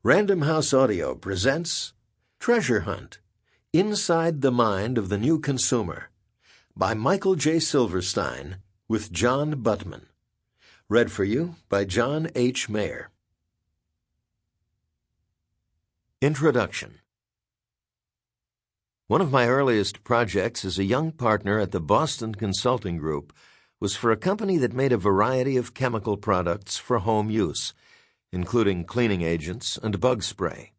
Random House Audio presents Treasure Hunt, Inside the Mind of the New Consumer by Michael J. Silverstein with John Butman. Read for you by John H. Mayer. Introduction. One of my earliest projects as a young partner at the Boston Consulting Group was for a company that made a variety of chemical products for home use, including cleaning agents and bug spray.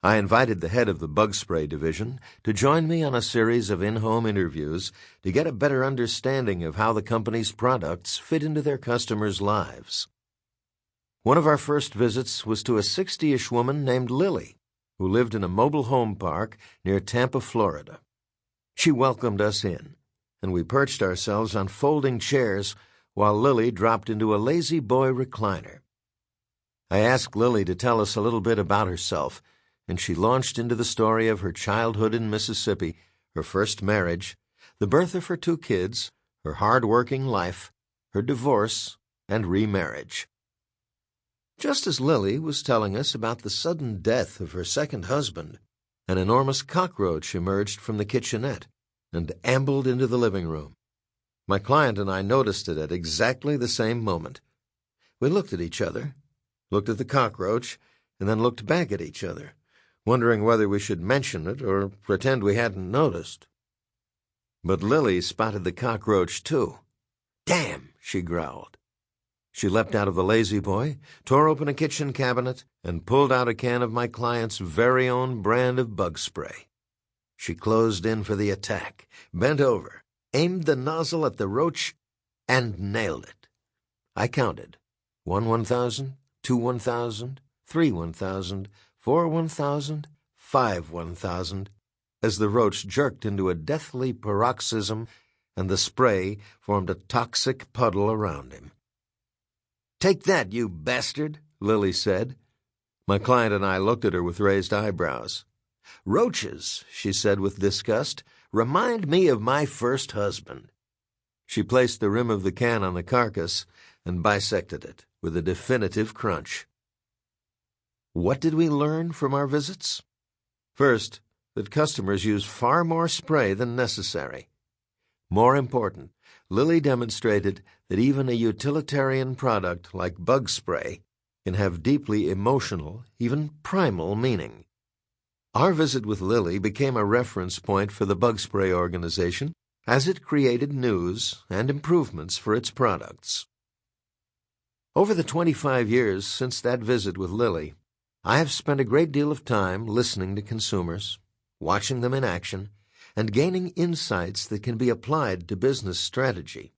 I invited the head of the bug spray division to join me on a series of in-home interviews to get a better understanding of how the company's products fit into their customers' lives. One of our first visits was to a 60-ish woman named Lily, who lived in a mobile home park near Tampa, Florida. She welcomed us in, and we perched ourselves on folding chairs while Lily dropped into a lazy boy recliner. I asked Lily to tell us a little bit about herself, and she launched into the story of her childhood in Mississippi, her first marriage, the birth of her 2 kids, her hard-working life, her divorce, and remarriage. Just as Lily was telling us about the sudden death of her second husband, an enormous cockroach emerged from the kitchenette and ambled into the living room. My client and I noticed it at exactly the same moment. We looked at each other, looked at the cockroach, and then looked back at each other, wondering whether we should mention it or pretend we hadn't noticed. But Lily spotted the cockroach, too. "Damn!" she growled. She leapt out of the lazy boy, tore open a kitchen cabinet, and pulled out a can of my client's very own brand of bug spray. She closed in for the attack, bent over, aimed the nozzle at the roach, and nailed it. I counted. 1 1,000, 2 1,000, 3 1,000, 4 1,000, 5 1,000, as the roach jerked into a deathly paroxysm and the spray formed a toxic puddle around him. "Take that, you bastard," Lily said. My client and I looked at her with raised eyebrows. "Roaches," she said with disgust, "remind me of my first husband." She placed the rim of the can on the carcass and bisected it with a definitive crunch. What did we learn from our visits? First, that customers use far more spray than necessary. More important, Lily demonstrated that even a utilitarian product like bug spray can have deeply emotional, even primal meaning. Our visit with Lily became a reference point for the bug spray organization as it created news and improvements for its products. Over the 25 years since that visit with Lily, I have spent a great deal of time listening to consumers, watching them in action, and gaining insights that can be applied to business strategy.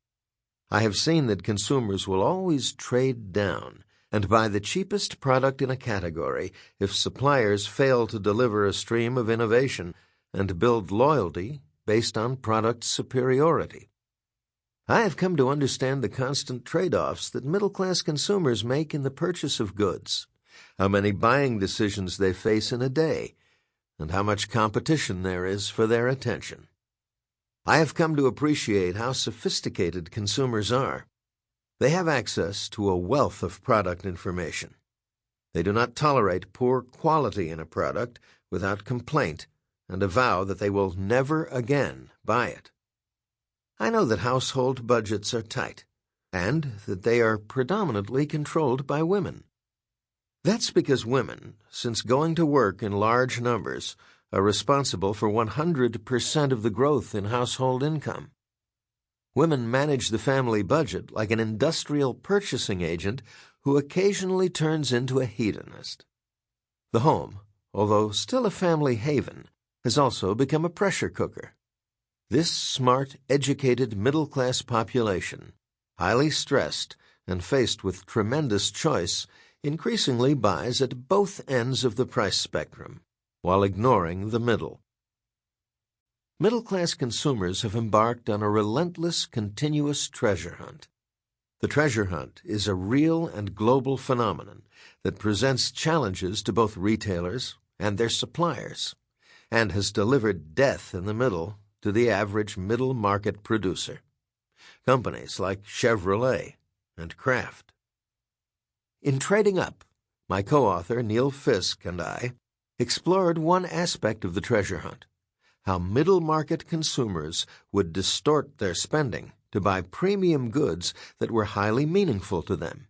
I have seen that consumers will always trade down and buy the cheapest product in a category if suppliers fail to deliver a stream of innovation and build loyalty based on product superiority. I have come to understand the constant trade-offs that middle-class consumers make in the purchase of goods, how many buying decisions they face in a day, and how much competition there is for their attention. I have come to appreciate how sophisticated consumers are. They have access to a wealth of product information. They do not tolerate poor quality in a product without complaint and a vow that they will never again buy it. I know that household budgets are tight, and that they are predominantly controlled by women. That's because women, since going to work in large numbers, are responsible for 100% of the growth in household income. Women manage the family budget like an industrial purchasing agent who occasionally turns into a hedonist. The home, although still a family haven, has also become a pressure cooker. This smart, educated, middle-class population, highly stressed and faced with tremendous choice, increasingly buys at both ends of the price spectrum, while ignoring the middle. Middle-class consumers have embarked on a relentless, continuous treasure hunt. The treasure hunt is a real and global phenomenon that presents challenges to both retailers and their suppliers, and has delivered death in the middle to the average middle-market producer, companies like Chevrolet and Kraft. In trading up, my co-author Neil Fisk and I explored one aspect of the treasure hunt: how middle-market consumers would distort their spending to buy premium goods that were highly meaningful to them.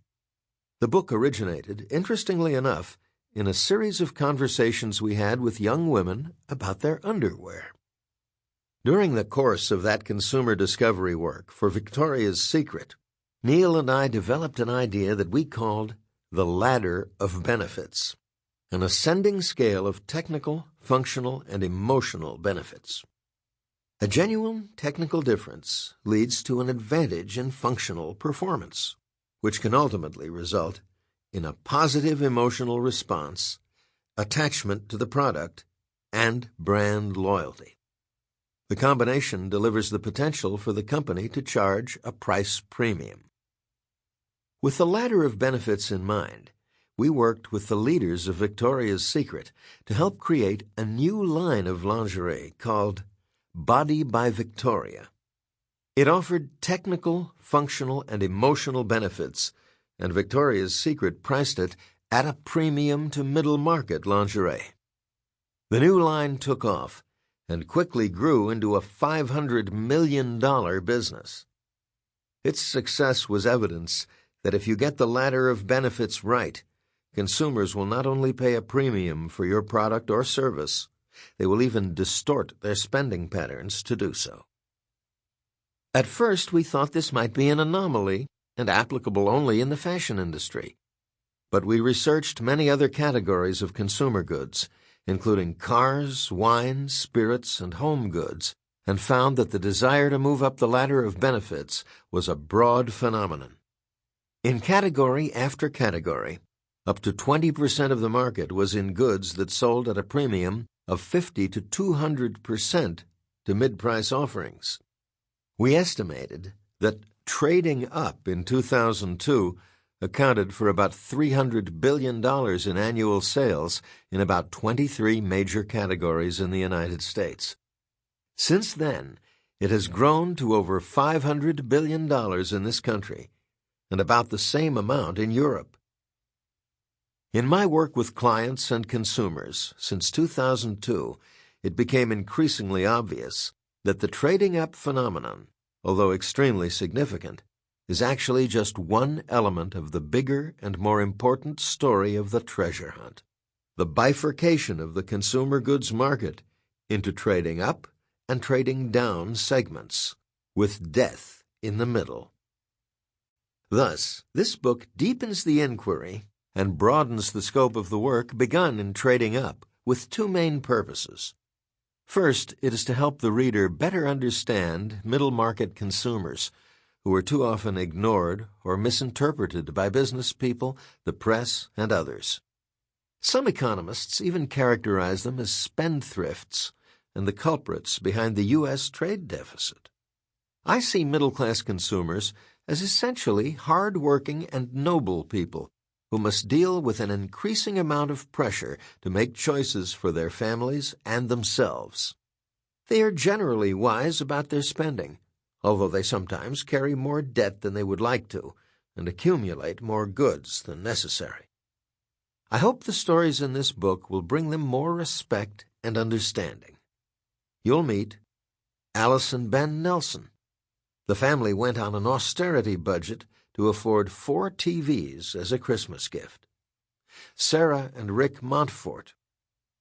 The book originated, interestingly enough, in a series of conversations we had with young women about their underwear. During the course of that consumer discovery work for Victoria's Secret, Neil and I developed an idea that we called the ladder of benefits, an ascending scale of technical, functional, and emotional benefits. A genuine technical difference leads to an advantage in functional performance, which can ultimately result in a positive emotional response, attachment to the product, and brand loyalty. The combination delivers the potential for the company to charge a price premium. With the ladder of benefits in mind, we worked with the leaders of Victoria's Secret to help create a new line of lingerie called Body by Victoria. It offered technical, functional, and emotional benefits, and Victoria's Secret priced it at a premium to middle-market lingerie. The new line took off and quickly grew into a $500 million business. Its success was evidence that if you get the ladder of benefits right, consumers will not only pay a premium for your product or service, they will even distort their spending patterns to do so. At first, we thought this might be an anomaly and applicable only in the fashion industry. But we researched many other categories of consumer goods, including cars, wine, spirits, and home goods, and found that the desire to move up the ladder of benefits was a broad phenomenon. In category after category, up to 20% of the market was in goods that sold at a premium of 50 to 200% to mid-price offerings. We estimated that trading up in 2002 accounted for about $300 billion in annual sales in about 23 major categories in the United States. Since then, it has grown to over $500 billion in this country and about the same amount in Europe. In my work with clients and consumers since 2002, it became increasingly obvious that the trading up phenomenon, although extremely significant, is actually just one element of the bigger and more important story of the treasure hunt: the bifurcation of the consumer goods market into trading up and trading down segments, with death in the middle. Thus, this book deepens the inquiry and broadens the scope of the work begun in trading up with two main purposes. First, it is to help the reader better understand middle-market consumers who are too often ignored or misinterpreted by business people, the press, and others. Some economists even characterize them as spendthrifts and the culprits behind the U.S. trade deficit. I see middle-class consumers as essentially hard-working and noble people who must deal with an increasing amount of pressure to make choices for their families and themselves. They are generally wise about their spending, although they sometimes carry more debt than they would like to and accumulate more goods than necessary. I hope the stories in this book will bring them more respect and understanding. You'll meet Alice and Ben Nelson. The family went on an austerity budget to afford 4 TVs as a Christmas gift. Sarah and Rick Montfort.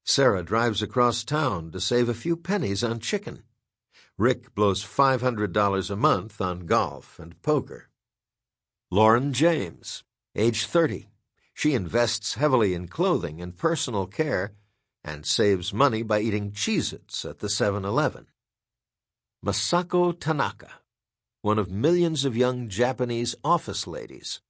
Sarah drives across town to save a few pennies on chicken. Rick blows $500 a month on golf and poker. Lauren James, age 30. She invests heavily in clothing and personal care and saves money by eating Cheez-Its at the 7-Eleven. Masako Tanaka, one of millions of young Japanese office ladies.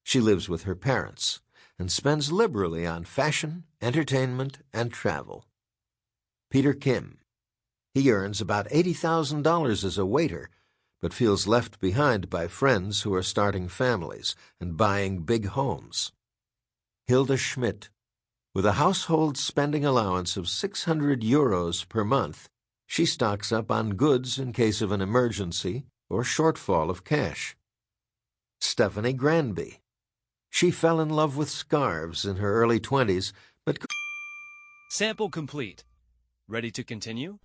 She lives with her parents and spends liberally on fashion, entertainment, and travel. Peter Kim. He earns about $80,000 as a waiter, but feels left behind by friends who are starting families and buying big homes. Hilda Schmidt. With a household spending allowance of €600 per month, she stocks up on goods in case of an emergency or shortfall of cash. Stephanie Granby. She fell in love with scarves in her early 20s, but Sample complete. Ready to continue?